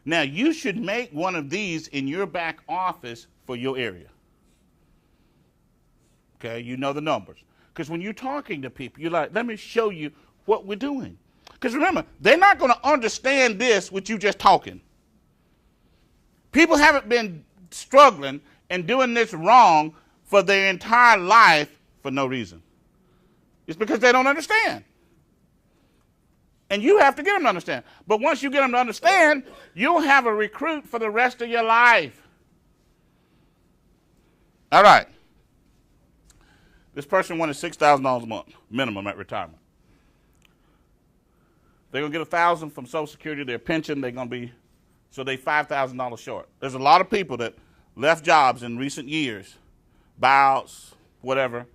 Now, you should make one of these in your back office for your area. Okay, you know the numbers. Because when you're talking to people, you're like, let me show you what we're doing. Because remember, they're not going to understand this with you just talking. People haven't been struggling and doing this wrong for their entire life for no reason. It's because they don't understand. And you have to get them to understand. But once you get them to understand, you'll have a recruit for the rest of your life. All right. This person wanted $6,000 a month minimum at retirement. They're going to get $1,000 from Social Security, their pension, they're going to be, so they're $5,000 short. There's a lot of people that left jobs in recent years, buyouts, whatever,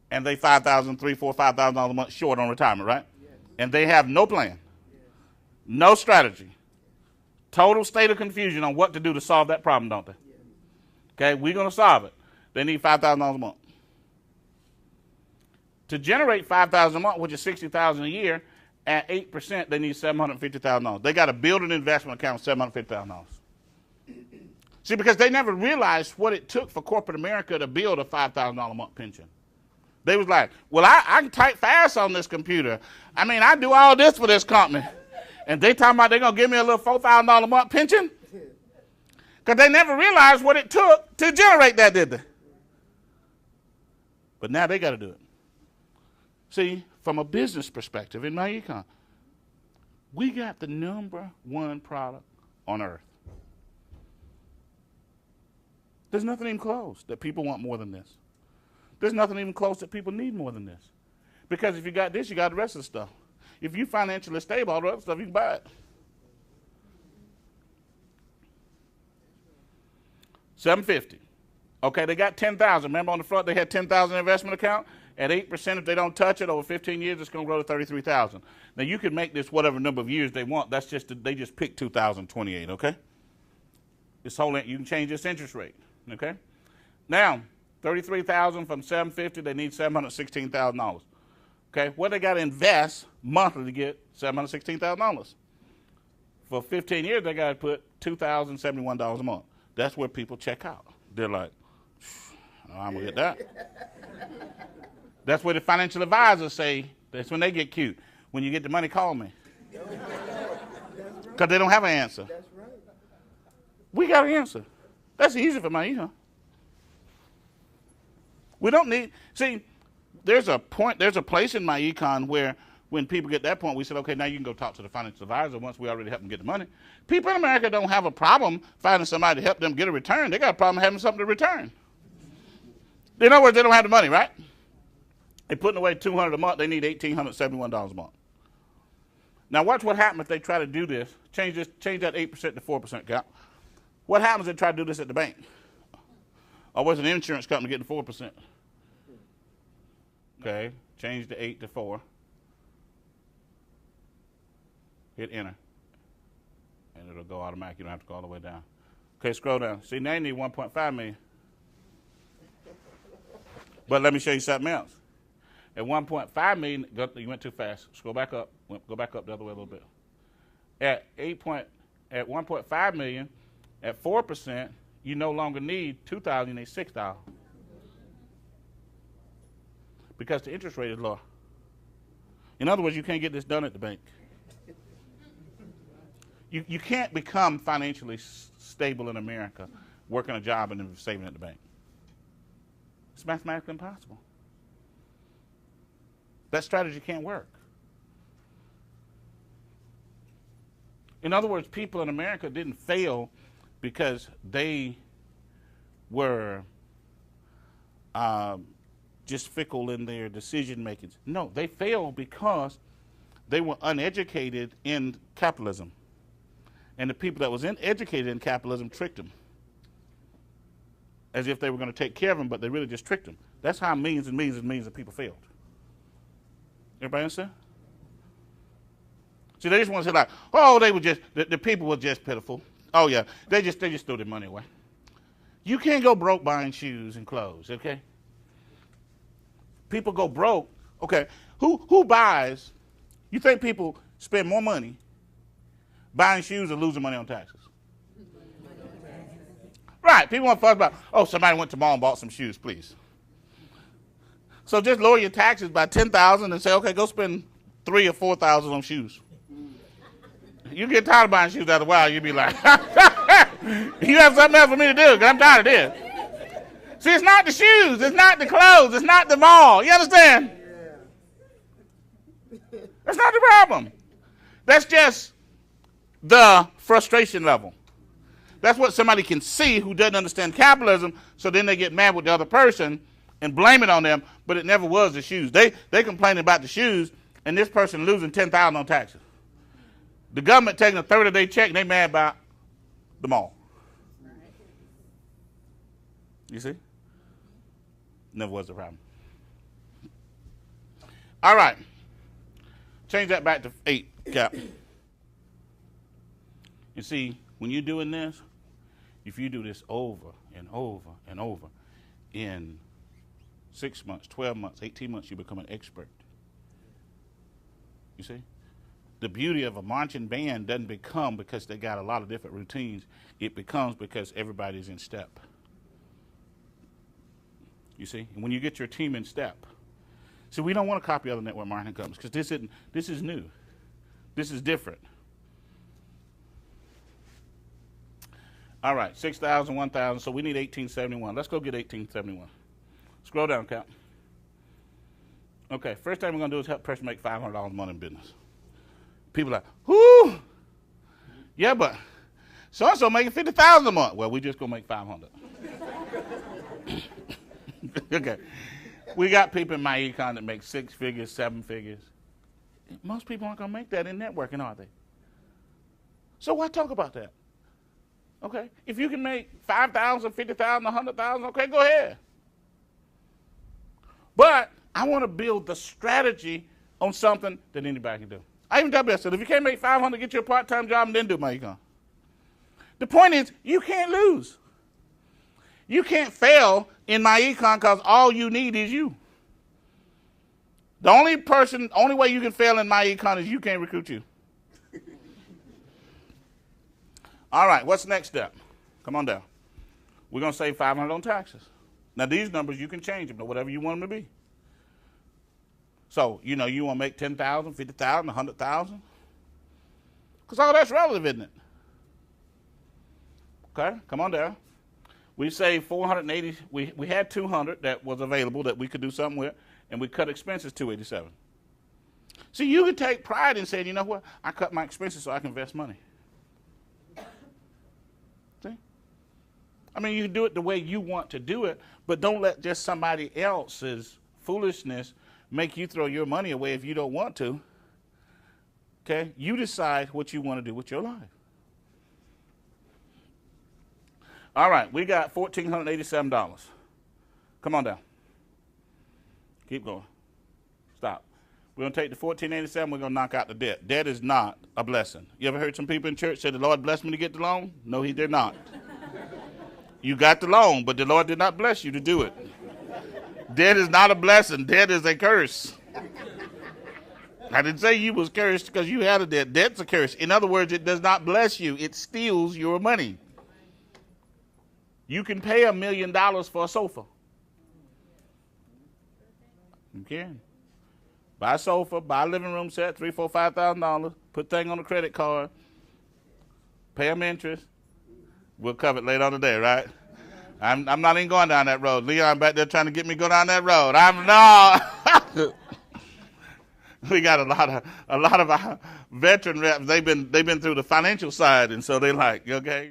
and they $5,000, $3,000, $4,000, $5,000 a month short on retirement, right? Yes. And they have no plan, no strategy, total state of confusion on what to do to solve that problem, don't they? Yes. Okay, we're going to solve it. They need $5,000 a month. To generate $5,000 a month, which is $60,000 a year, at 8%, they need $750,000. They got to build an investment account with $750,000. See, because they never realized what it took for corporate America to build a $5,000 a month pension. They was like, well, I can type fast on this computer. I mean, I do all this for this company. And they talking about they're going to give me a little $4,000 a month pension? Because they never realized what it took to generate that, did they? But now they got to do it. See, from a business perspective, in my econ, we got the #1 product on earth. There's nothing even close that people want more than this. There's nothing even close that people need more than this. Because if you got this, you got the rest of the stuff. If you're financially stable, all the other stuff, you can buy it. $750. Okay, they got $10,000. Remember on the front they had $10,000 investment account? At 8%, if they don't touch it over 15 years, it's going to grow to $33,000. Now, you can make this whatever number of years they want. That's just they just picked 2028, okay? This whole, you can change this interest rate, okay? Now, $33,000 from $750, they need $716,000. Okay, what they got to invest monthly to get $716,000? For 15 years, they got to put $2,071 a month. That's where people check out. They're like, I'm going to get that. That's where the financial advisors say, that's when they get cute. When you get the money, call me. Because they don't have an answer. That's right. We got an answer. That's easy for my econ. We don't need, see, there's a place in my econ where when people get that point, we said, okay, now you can go talk to the financial advisor once we already helped them get the money. People in America don't have a problem finding somebody to help them get a return. They got a problem having something to return. In other words, they don't have the money, right? They're putting away $200 a month. They need $1,871 a month. Now, watch what happens if they try to do this. Change that 8% to 4% cap. What happens if they try to do this at the bank? Or was an insurance company getting 4%? Okay, change the 8 to 4. Hit enter. And it'll go automatic. You don't have to go all the way down. Okay, scroll down. See, now you need 1.5 million. But let me show you something else. At 1.5 million, you went too fast. Scroll back up. Go back up the other way a little bit. At 1.5 million, at 4%, you no longer need $2,000, you need $6,000. Because the interest rate is lower. In other words, you can't get this done at the bank. You can't become financially stable in America working a job and then saving at the bank. It's mathematically impossible. That strategy can't work. In other words, people in America didn't fail because they were just fickle in their decision making. No, they failed because they were uneducated in capitalism. And the people that was educated in capitalism tricked them. As if they were going to take care of them, but they really just tricked them. That's how millions and millions and millions of people failed. Everybody understand? See, they just want to say like, oh, they were just, the people were just pitiful. Oh yeah, they just threw their money away. You can't go broke buying shoes and clothes, okay? People go broke. Okay, who buys? You think people spend more money Buying shoes or losing money on taxes? Right. People want to fuss about, oh, somebody went to the mall and bought some shoes, please. So just lower your taxes by $10,000 and say, okay, go spend $3,000 or $4,000 on shoes. You get tired of buying shoes after a while, you'll be like, you have something else for me to do because I'm tired of this. See, it's not the shoes, it's not the clothes, it's not the mall. You understand? That's not the problem. That's just the frustration level. That's what somebody can see who doesn't understand capitalism, so then they get mad with the other person and blame it on them, but it never was the shoes. They complaining about the shoes, and this person losing $10,000 on taxes. The government taking a third of their check, and they mad about the mall. You see? Never was a problem. All right. Change that back to 8, Cap. You see, when you're doing this, if you do this over and over and over, in 6 months, 12 months, 18 months, you become an expert. You see? The beauty of a marching band doesn't become because they got a lot of different routines. It becomes because everybody's in step. You see? And when you get your team in step. See, we don't want to copy other network marketing companies because this is new. This is different. All right, 6,000, 1,000, so we need 1871. Let's go get 1871. Scroll down, Cap. Okay, first thing we're going to do is help a person make $500 a month in business. People are like, whoo, yeah, but so-and-so making $50,000 a month. Well, we just going to make 500. Okay. We got people in my econ that make 6 figures, 7 figures. Most people aren't going to make that in networking, are they? So why talk about that? Okay. If you can make 5,000, 50,000, 100,000, okay, go ahead. But I want to build the strategy on something that anybody can do. I even tell people, I said, if you can't make 500, get you a part-time job and then do my econ. The point is, you can't lose. You can't fail in my econ because all you need is you. The only way you can fail in my econ is you can't recruit you. All right, what's the next step? Come on down. We're going to save $500 on taxes. Now, these numbers, you can change them to whatever you want them to be. So, you want to make 10,000, 50,000, 100,000? Because all that's relative, isn't it? Okay, come on down. We saved 480. We had 200 that was available that we could do something with, and we cut expenses 287. See, you can take pride in saying, you know what? I cut my expenses so I can invest money. See? I mean, you can do it the way you want to do it, but don't let just somebody else's foolishness make you throw your money away if you don't want to. Okay? You decide what you want to do with your life. All right, we got $1,487. Come on down. Keep going. Stop. We're going to take the $1,487, we're going to knock out the debt. Debt is not a blessing. You ever heard some people in church say, the Lord blessed me to get the loan? No, he did not. You got the loan, but the Lord did not bless you to do it. Debt is not a blessing. Debt is a curse. I didn't say you was cursed because you had a debt. Debt's a curse. In other words, it does not bless you. It steals your money. You can pay $1 million for a sofa. You can. Buy a sofa, buy a living room set, $3,000, $4,000, $5,000, put thing on a credit card, pay them interest. We'll cover it later on today, right? I'm not even going down that road. Leon back there trying to get me to go down that road. I'm not. We got a lot of our veteran reps. They've been through the financial side, and so they like, okay.